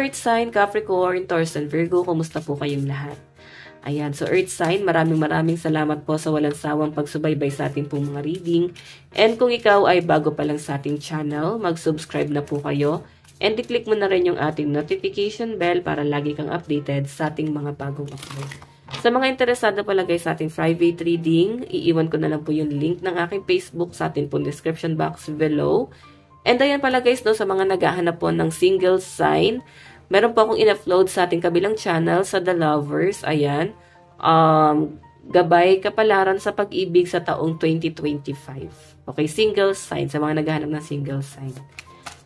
Earth sign, Capricorn, Taurus, and Virgo, kumusta po kayong lahat? Ayan, so Earth sign, maraming salamat po sa walang sawang pagsubaybay sa ating pong mga reading. And kung ikaw ay bago pa lang sa ating channel, mag-subscribe na po kayo. And i-click mo na rin yung ating notification bell para lagi kang updated sa ating mga bagong upload. Sa mga interesado pala guys sa ating private reading, iiwan ko na lang po yung link ng aking Facebook sa ating pong description box below. And ayan pala guys, no, sa mga naghahanap po ng single sign, meron po akong in-upload sa ating kabilang channel sa The Lovers. Ayan. Gabay kapalaran sa pag-ibig sa taong 2025. Okay, single sign. Sa mga naghahanap ng single sign.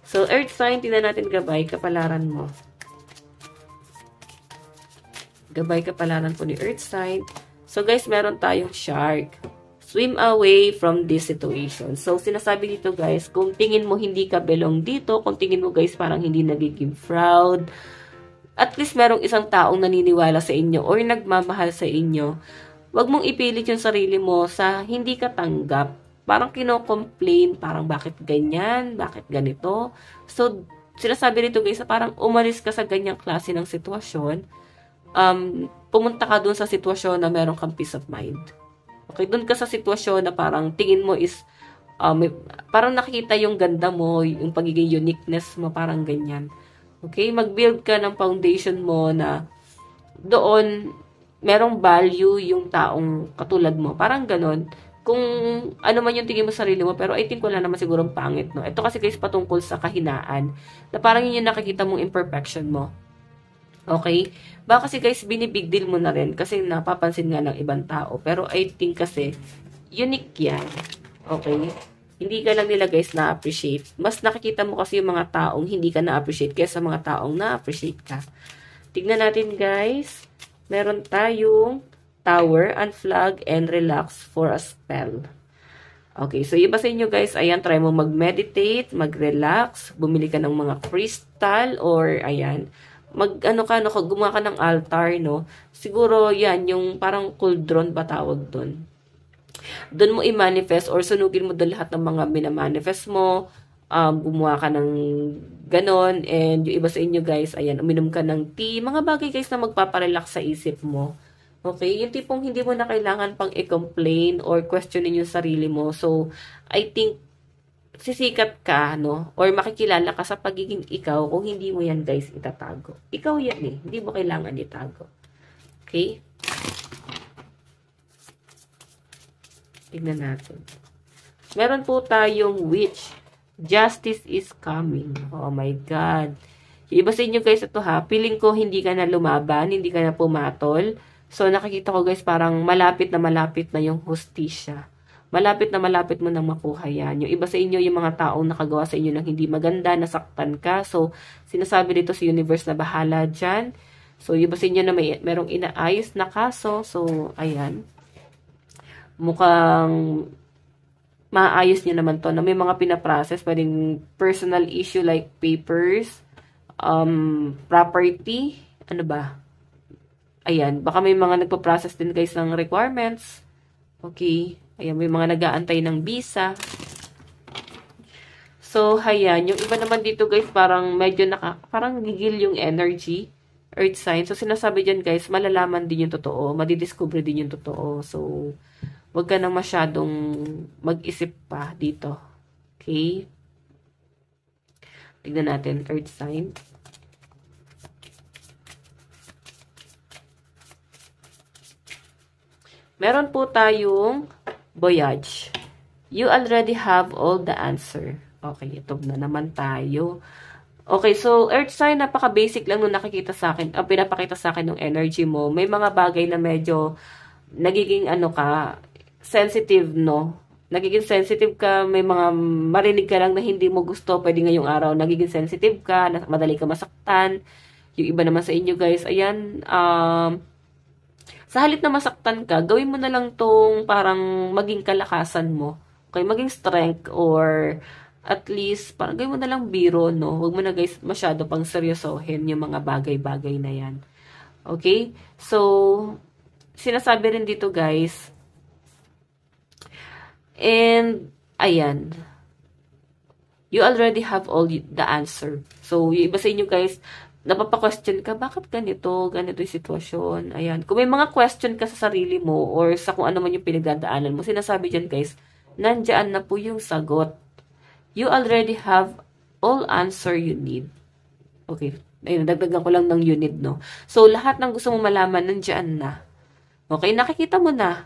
So, Earth sign, tingnan natin gabay kapalaran mo. Gabay kapalaran po ni Earth sign. So, guys, meron tayong shark. Swim away from this situation. So, sinasabi dito guys, kung tingin mo hindi ka belong dito, kung tingin mo guys parang hindi nagiging proud, at least merong isang taong naniniwala sa inyo or nagmamahal sa inyo, wag mong ipilit yung sarili mo sa hindi ka tanggap. Parang kino-complain, parang bakit ganyan, bakit ganito. So, sinasabi dito guys, parang umalis ka sa ganyang klase ng sitwasyon, pumunta ka dun sa sitwasyon na meron kang peace of mind. Okay, doon ka sa sitwasyon na parang tingin mo is, parang nakikita yung ganda mo, yung pagiging uniqueness mo, parang ganyan. Okay, mag-build ka ng foundation mo na doon, merong value yung taong katulad mo. Parang ganon. Kung ano man yung tingin mo sa sarili mo, pero I think wala naman sigurong pangit, no? Ito kasi guys patungkol sa kahinaan, na parang yun yung nakikita mong imperfection mo. Okay? Baka kasi guys, binibig deal mo na rin kasi napapansin nga ng ibang tao. Pero I think kasi, unique yan. Okay? Hindi ka lang nila guys na-appreciate. Mas nakikita mo kasi yung mga taong hindi ka na-appreciate kaysa mga taong na-appreciate ka. Tignan natin guys. Meron tayong tower, unflag, and relax for a spell. Okay, so iba sa inyo guys, ayan, try mo mag-meditate, mag-relax, bumili ka ng mga crystal, or ayan, gumawa ka ng altar, no? Siguro, yan, yung parang cauldron ba tawag doon. Doon mo i-manifest or sunugin mo doon lahat ng mga minamanifest mo, gumawa ka ng ganon, and yung iba sa inyo guys, ayan, uminom ka ng tea, mga bagay guys na magpaparelax sa isip mo. Okay? Yung tipong hindi mo na kailangan pang i-complain or questionin yung sarili mo. So, I think, sisikat ka, no? Or makikilala ka sa pagiging ikaw kung hindi mo yan, guys, itatago. Ikaw yan, eh. Hindi mo kailangan itago. Okay? Tignan natin. Meron po tayong witch. Justice is coming. Oh my God. Yung iba sa inyo, guys, ito ha. Feeling ko hindi ka na lumaban, hindi ka na pumatol. So, nakikita ko, guys, parang malapit na yung hustisya. Malapit mo nang makuha yan. Yung iba sa inyo, yung mga taong nakagawa sa inyo ng hindi maganda, nasaktan ka. So, sinasabi dito sa universe na bahala dyan. So, yung iba sa inyo na merong inaayos na kaso. So, ayan. Mukhang maayos niya naman to na may mga pinaprocess. Pwedeng personal issue like papers, property, ano ba? Ayan. Baka may mga nagpa-process din guys ng requirements. Okay. Ayan, may mga nag-aantay ng visa. So, ayan. Yung iba naman dito, guys, parang medyo parang gigil yung energy. Earth sign. So, sinasabi dyan, guys, malalaman din yung totoo. Madidiscover din yung totoo. So, wag ka na masyadong mag-isip pa dito. Okay? Tignan natin, Earth sign. Meron po tayong voyage. You already have all the answer. Okay, ito na naman tayo. Okay, so Earth sign, napaka-basic lang nung nakikita sa akin, pinapakita sa akin ng energy mo. May mga bagay na medyo nagiging sensitive, no? Nagiging sensitive ka, may mga marinig ka lang na hindi mo gusto, pwede ngayong araw, nagiging sensitive ka, madali ka masaktan. Yung iba naman sa inyo, guys, ayan, sa halip na masaktan ka, gawin mo na lang tong parang maging kalakasan mo. Okay, maging strength or at least, parang gawin mo na lang biro, no? Huwag mo na guys masyado pang seryosohin yung mga bagay-bagay na yan. Okay? So, sinasabi rin dito guys, and, ayan, you already have all the answer. So, yung iba sa inyo guys, napapa-question ka, bakit ganito yung sitwasyon? Ayan. Kung may mga question ka sa sarili mo or sa kung ano man yung pinagdadaanan mo, sinasabi dyan guys, nandyan na po yung sagot. You already have all answer you need. Okay. Ayun, dagdagan ko lang ng you need, no? So, lahat ng gusto mo malaman, nandyan na. Okay, nakikita mo na.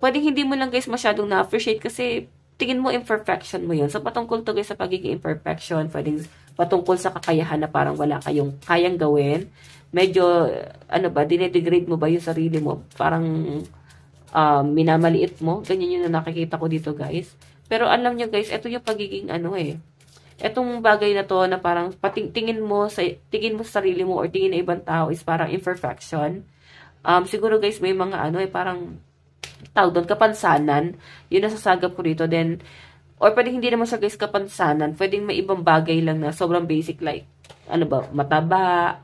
Pwedeng hindi mo lang guys masyadong na-appreciate kasi tingin mo imperfection mo yun. So, patungkol to guys sa pagiging imperfection, pwedeng patungkol sa kakayahan na parang wala kayong kayang gawin. Medyo, dinedegrade mo ba yung sarili mo? Parang minamaliit mo. Ganyan yung nakikita ko dito guys. Pero alam nyo guys, ito yung pagiging etong bagay na to na parang tingin mo sa sarili mo or tingin na ibang tao is parang imperfection. Siguro guys may mga parang tawag doon kapansanan. Yun nasasagap ko dito. Then or pwedeng hindi naman siya guys kapansanan. Pwedeng may ibang bagay lang na sobrang basic like mataba,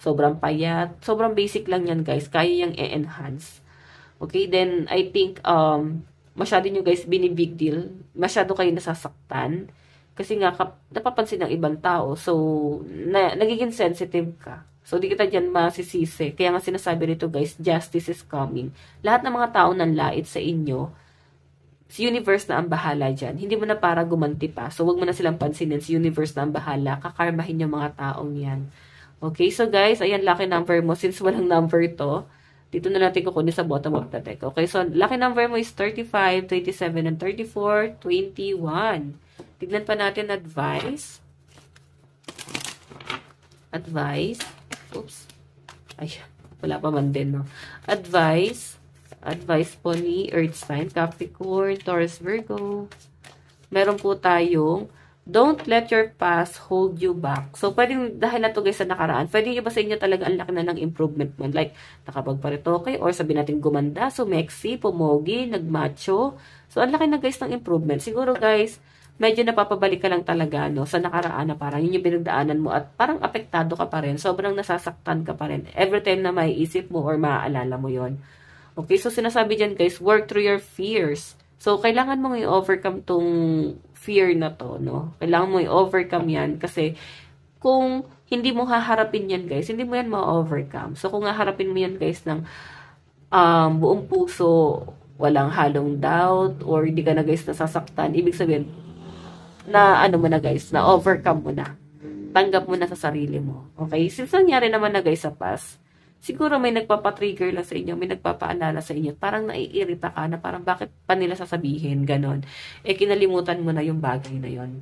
sobrang payat. Sobrang basic lang yan guys. Kaya yung i-enhance. Okay, then I think masyado nyo guys binibig deal. Masyado kayo nasasaktan. Kasi nga, napapansin ng ibang tao. So, nagiging sensitive ka. So, di kita dyan masisisi. Kaya nga sinasabi nito guys, justice is coming. Lahat ng mga tao nanlait sa inyo, si universe na ang bahala dyan. Hindi mo na para gumanti pa. So, wag mo na silang pansinin. Si universe na ang bahala. Kakarmahin yung mga taong yan. Okay, so guys, ayan, lucky number mo. Since walang number to, dito na natin kukunin sa bottom of the deck. Okay, so lucky number mo is 35, 27, and 34, 21. Tignan pa natin advice. Advice. Oops. Ay, wala pa man din, no? Advice. Advice po ni Earth sign, Capricorn, Taurus, Virgo. Meron po tayong don't let your past hold you back. So, pwedeng dahil na to guys sa nakaraan, pwedeng iba sa inyo talaga ang laki na ng improvement mo. Like, nakapagparitoke or sabi natin gumanda, sumexy, pumogi, nagmacho. So, ang laki na guys ng improvement. Siguro guys, medyo napapabalik ka lang talaga no, sa nakaraan na parang yun yung pinagdaanan mo at parang apektado ka pa rin. Sobrang nasasaktan ka pa rin. Every time na maiisip mo or maaalala mo yon. Okay, so sinasabi dyan guys, work through your fears. So, kailangan mong i-overcome tong fear na to, no? Kailangan mo i-overcome yan kasi kung hindi mo haharapin yan, guys, hindi mo yan ma-overcome. So, kung haharapin mo yan, guys, ng buong puso, walang halong doubt, or hindi ka na, guys, nasasaktan, ibig sabihin, na mo na, guys, na overcome mo na. Tanggap mo na sa sarili mo. Okay? Since nangyari naman na, guys, sa past, siguro may nagpapatrigger lang sa inyo, may nagpapaalala sa inyo, parang naiirita ka na parang bakit pa nila sasabihin, ganon. Kinalimutan mo na yung bagay na yon.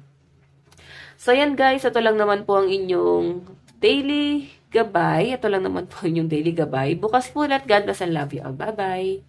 So, yan guys, ito lang naman po ang inyong daily gabay. Ito lang naman po yung daily gabay. Bukas po ulit. God bless and love you all. Bye-bye!